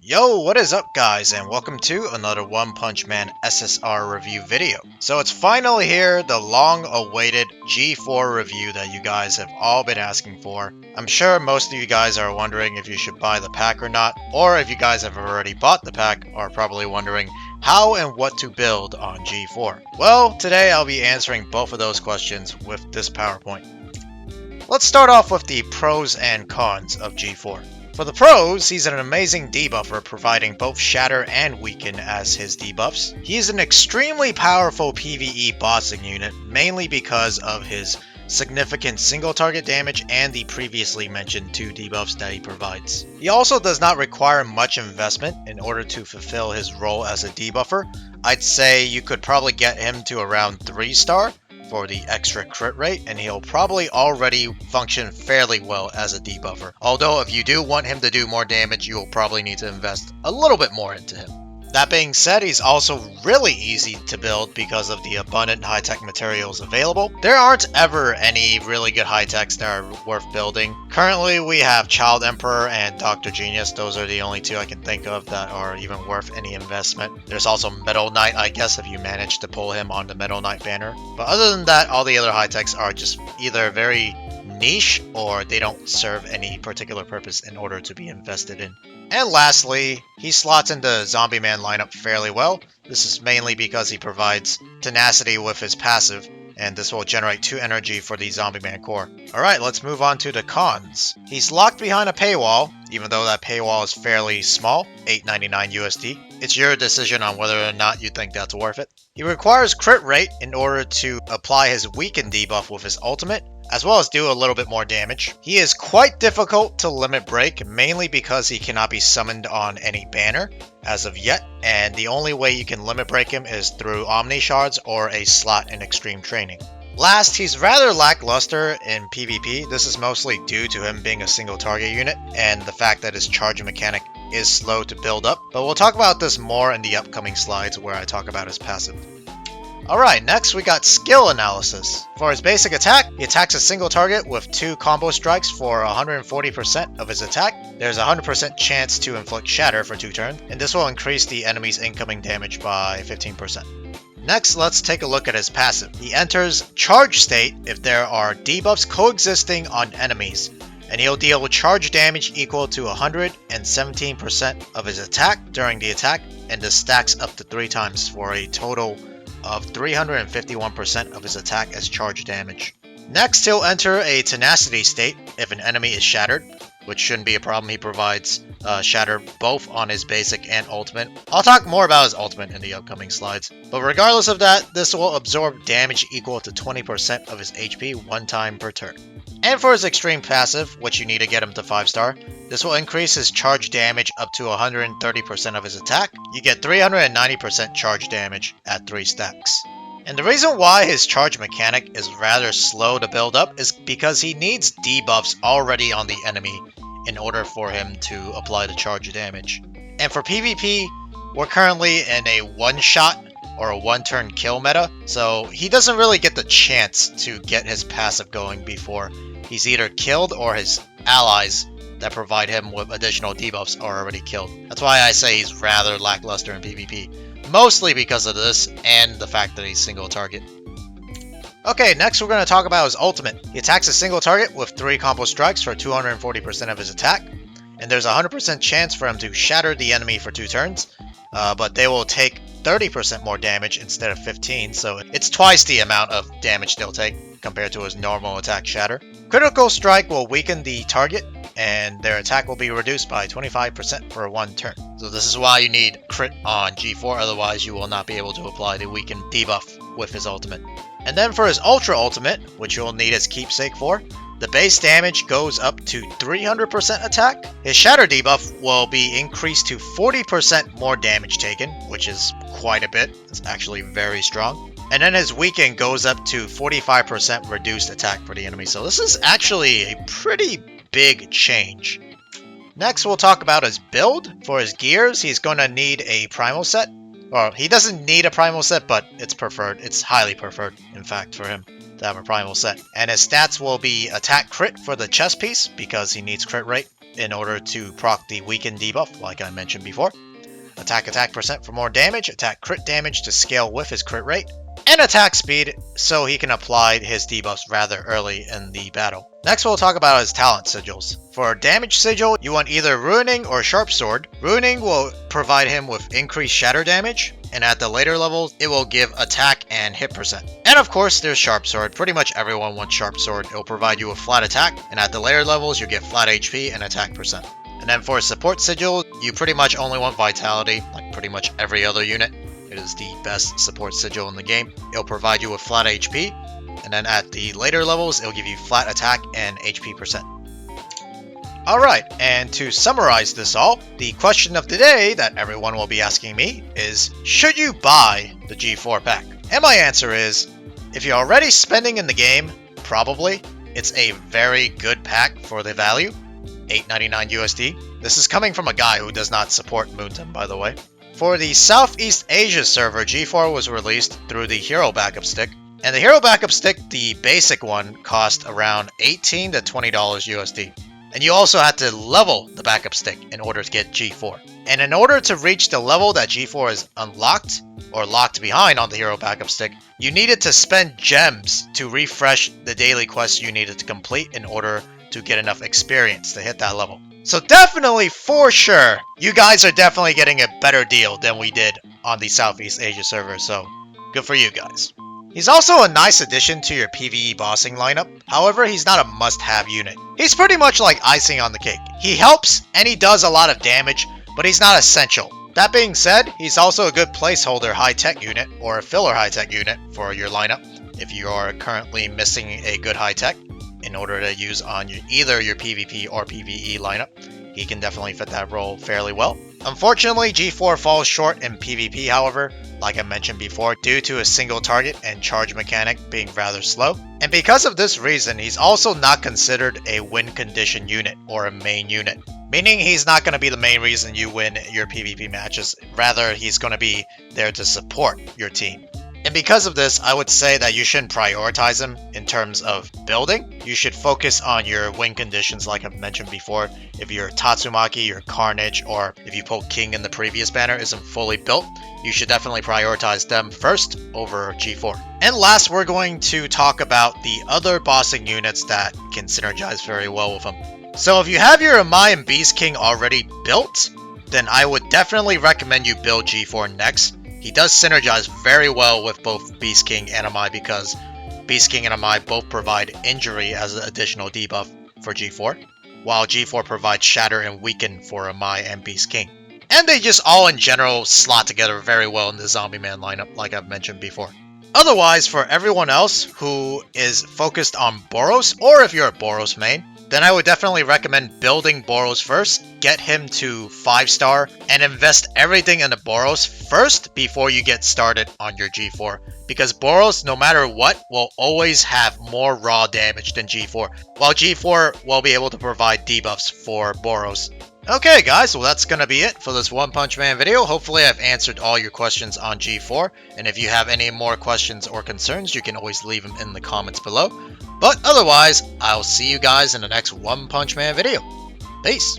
Yo, what is up guys, and welcome to another One Punch Man SSR review video. So it's finally here, the long-awaited G4 review that you guys have all been asking for. I'm sure most of you guys are wondering if you should buy the pack or not, or if you guys have already bought the pack, are probably wondering how and what to build on G4. Well, today I'll be answering both of those questions with this PowerPoint. Let's start off with the pros and cons of G4. For the pros, he's an amazing debuffer, providing both Shatter and Weaken as his debuffs. He is an extremely powerful PvE bossing unit, mainly because of his significant single target damage and the previously mentioned 2 debuffs that he provides. He also does not require much investment in order to fulfill his role as a debuffer. I'd say you could probably get him to around 3-star for the extra crit rate, and he'll probably already function fairly well as a debuffer. Although if you do want him to do more damage, you'll probably need to invest a little bit more into him. That being said, he's also really easy to build because of the abundant high-tech materials available. There aren't ever any really good high-techs that are worth building. Currently, we have Child Emperor and Dr. Genius. Those are the only 2 I can think of that are even worth any investment. There's also Metal Knight, I guess, if you manage to pull him on the Metal Knight banner. But other than that, all the other high-techs are just either very niche or they don't serve any particular purpose in order to be invested in. And lastly, he slots into Zombie Man lineup fairly well. This is mainly because he provides tenacity with his passive, and this will generate 2 energy for the Zombie Man core. Alright, let's move on to the cons. He's locked behind a paywall, even though that paywall is fairly small, $8.99 USD. It's your decision on whether or not you think that's worth it. He requires crit rate in order to apply his Weaken debuff with his ultimate, as well as do a little bit more damage. He is quite difficult to limit break, mainly because he cannot be summoned on any banner as of yet, and the only way you can limit break him is through Omni Shards or a slot in Extreme Training. Last, he's rather lackluster in PvP. This is mostly due to him being a single target unit and the fact that his charge mechanic is slow to build up, but we'll talk about this more in the upcoming slides where I talk about his passive. Alright, next we got skill analysis. For his basic attack, he attacks a single target with 2 combo strikes for 140% of his attack. There's a 100% chance to inflict Shatter for 2 turns, and this will increase the enemy's incoming damage by 15%. Next, let's take a look at his passive. He enters Charge State if there are debuffs coexisting on enemies, and he'll deal charge damage equal to 117% of his attack during the attack, and this stacks up to 3 times for a total of 351% of his attack as charge damage. Next, he'll enter a Tenacity state if an enemy is shattered, which shouldn't be a problem. He provides Shatter both on his basic and ultimate. I'll talk more about his ultimate in the upcoming slides. But regardless of that, this will absorb damage equal to 20% of his HP 1 time per turn. And for his extreme passive, which you need to get him to 5-star, this will increase his charge damage up to 130% of his attack. You get 390% charge damage at 3 stacks. And the reason why his charge mechanic is rather slow to build up is because he needs debuffs already on the enemy in order for him to apply the charge damage. And for PvP, we're currently in a one-shot or a 1-turn kill meta, so he doesn't really get the chance to get his passive going before he's either killed or his allies that provide him with additional debuffs are already killed. That's why I say he's rather lackluster in PvP. Mostly because of this and the fact that he's single target. Okay, next we're going to talk about his ultimate. He attacks a single target with 3 combo strikes for 240% of his attack, and there's a 100% chance for him to shatter the enemy for 2 turns, but they will take 30% more damage instead of 15, so it's twice the amount of damage they'll take compared to his normal attack Shatter. Critical Strike will weaken the target, and their attack will be reduced by 25% for 1 turn. So this is why you need crit on G4, otherwise you will not be able to apply the weaken debuff with his ultimate. And then for his Ultra Ultimate, which you'll need his keepsake for, the base damage goes up to 300% attack. His Shatter debuff will be increased to 40% more damage taken, which is quite a bit. It's actually very strong. And then his Weaken goes up to 45% reduced attack for the enemy. So this is actually a pretty big change. Next, we'll talk about his build. For his gears, he's going to need a Primal set. Or he doesn't need a Primal set, but it's preferred. It's highly preferred, in fact, for him to have a Primal set. And his stats will be attack crit for the chest piece, because he needs crit rate. in order to proc the weaken debuff, like I mentioned before. Attack percent for more damage, attack crit damage to scale with his crit rate, and attack speed so he can apply his debuffs rather early in the battle. Next we'll talk about his talent sigils. For damage sigil, you want either Ruining or Sharp Sword. Ruining will provide him with increased shatter damage, and at the later levels, it will give attack and hit percent. And of course, there's Sharp Sword. Pretty much everyone wants Sharp Sword. It will provide you with flat attack, and at the later levels, you get flat HP and attack percent. And then for support sigil, you pretty much only want Vitality, like pretty much every other unit. It is the best support sigil in the game. It'll provide you with flat HP, and then at the later levels, it'll give you flat attack and HP percent. Alright, and to summarize this all, the question of the day that everyone will be asking me is, should you buy the G4 pack? And my answer is, if you're already spending in the game, probably. It's a very good pack for the value, $8.99 USD. This is coming from a guy who does not support Moonton, by the way. For the Southeast Asia server, G4 was released through the Hero Backup Stick. And the Hero Backup Stick, the basic one, cost around $18 to $20 USD. And you also had to level the backup stick in order to get G4. And in order to reach the level that G4 is unlocked, or locked behind on the Hero Backup Stick, you needed to spend gems to refresh the daily quests you needed to complete in order to get enough experience to hit that level. So definitely, for sure, you guys are definitely getting a better deal than we did on the Southeast Asia server, so good for you guys. He's also a nice addition to your PvE bossing lineup. However, he's not a must-have unit. He's pretty much like icing on the cake. He helps, and he does a lot of damage, but he's not essential. That being said, he's also a good placeholder high-tech unit, or a filler high-tech unit for your lineup, if you are currently missing a good high-tech in order to use on either your PvP or PvE lineup. He can definitely fit that role fairly well. Unfortunately, G4 falls short in PvP, however, like I mentioned before, due to a single target and charge mechanic being rather slow. And because of this reason, he's also not considered a win condition unit or a main unit. Meaning he's not going to be the main reason you win your PvP matches, rather he's going to be there to support your team. And because of this, I would say that you shouldn't prioritize him in terms of building. You should focus on your win conditions like I've mentioned before. If your Tatsumaki, your Carnage, or if you pull King in the previous banner isn't fully built, you should definitely prioritize them first over G4. And last, we're going to talk about the other bossing units that can synergize very well with him. So if you have your Amai and Beast King already built, then I would definitely recommend you build G4 next. He does synergize very well with both Beast King and Amai because Beast King and Amai both provide injury as an additional debuff for G4, while G4 provides shatter and weaken for Amai and Beast King. And they just all in general slot together very well in the Zombie Man lineup, like I've mentioned before. Otherwise, for everyone else who is focused on Boros, or if you're a Boros main, then I would definitely recommend building Boros first, get him to 5-star, and invest everything into Boros first before you get started on your G4. Because Boros, no matter what, will always have more raw damage than G4, while G4 will be able to provide debuffs for Boros. Okay guys, well that's gonna be it for this One Punch Man video. Hopefully I've answered all your questions on G4, and if you have any more questions or concerns, you can always leave them in the comments below. But otherwise, I'll see you guys in the next One Punch Man video. Peace!